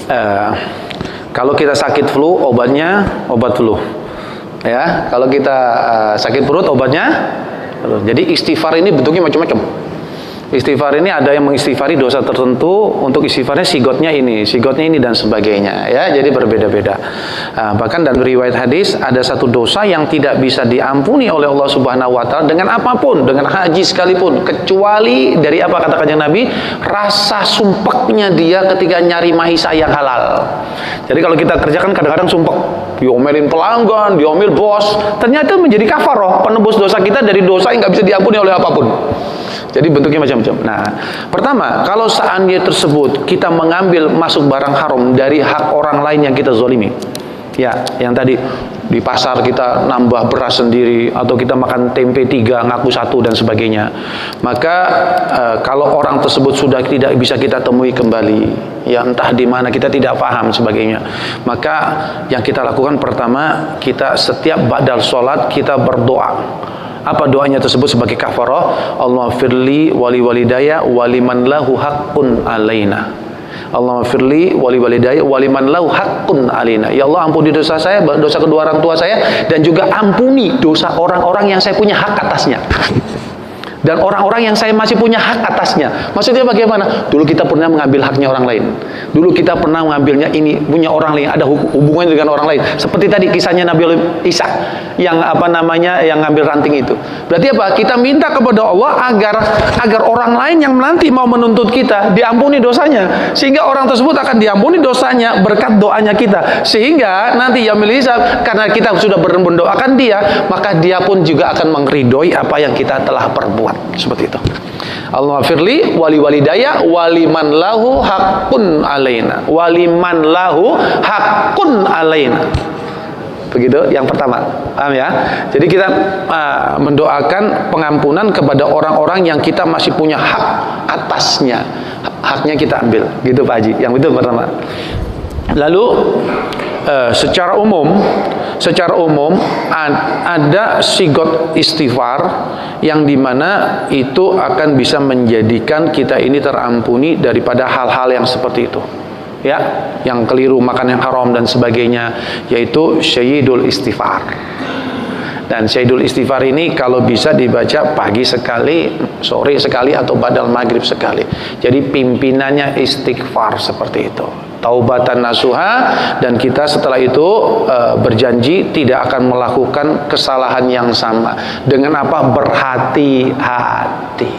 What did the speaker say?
eh, kalau kita sakit flu, obatnya obat flu. Ya, kalau kita sakit perut, obatnya. Jadi istighfar ini bentuknya macam-macam. Istighfar ini ada yang mengistighfari dosa tertentu, untuk istighfarnya sigotnya ini dan sebagainya, ya. Jadi berbeda-beda. Bahkan dalam riwayat hadis ada satu dosa yang tidak bisa diampuni oleh Allah Subhanahu wa taala dengan apapun, dengan haji sekalipun, kecuali dari apa kata Kanjeng Nabi? Rasa sumpeknya dia ketika nyari mahisa yang halal. Jadi kalau kita kerjakan kadang-kadang sumpek, diomelin pelanggan, diomel bos, ternyata menjadi kafaroh, penebus dosa kita dari dosa yang nggak bisa diampuni oleh apapun. Jadi bentuknya macam-macam. Nah, pertama, kalau seandainya tersebut kita mengambil masuk barang haram dari hak orang lain yang kita zolimi, ya, yang tadi di pasar kita nambah beras sendiri, atau kita makan tempe 3 ngaku 1 dan sebagainya, maka kalau orang tersebut sudah tidak bisa kita temui kembali, ya entah di mana, kita tidak paham sebagainya, maka yang kita lakukan pertama, kita setiap ba'dal sholat kita berdoa. Apa doanya tersebut sebagai kafarah? Allahumma firli wali walidaya waliman lahu haqqun alaina. Allahumma firli wali walidaya waliman lahu haqqun alaina. Ya Allah, ampuni dosa saya, dosa kedua orang tua saya, dan juga ampuni dosa orang-orang yang saya punya hak atasnya. Dan orang-orang yang saya masih punya hak atasnya. Maksudnya bagaimana? Dulu kita pernah mengambil haknya orang lain. Dulu kita pernah mengambilnya ini punya orang lain, ada hubungannya dengan orang lain. Seperti tadi kisahnya Nabi Isa yang yang ngambil ranting itu. Berarti apa? Kita minta kepada Allah agar orang lain yang nanti mau menuntut kita diampuni dosanya, sehingga orang tersebut akan diampuni dosanya berkat doanya kita. Sehingga nanti yaumil hisab, karena kita sudah mendoakan dia, maka dia pun juga akan mengridhoi apa yang kita telah perbuat. Seperti itu. Allahumma firli wali walidaya waliman lahu haqqun alaina. Waliman lahu haqqun alaina. Begitu yang pertama. Paham ya? Jadi kita mendoakan pengampunan kepada orang-orang yang kita masih punya hak atasnya. Haknya kita ambil. Gitu Pak Haji. Yang itu pertama. Lalu secara umum ada sigot istighfar yang dimana itu akan bisa menjadikan kita ini terampuni daripada hal-hal yang seperti itu, ya, yang keliru, makan yang haram dan sebagainya, yaitu syaidul istighfar. Dan syaidul istighfar ini kalau bisa dibaca pagi sekali, sore sekali, atau badal maghrib sekali. Jadi pimpinannya istighfar seperti itu. Taubatan nasuha, dan kita setelah itu berjanji tidak akan melakukan kesalahan yang sama. Dengan apa? Berhati-hati.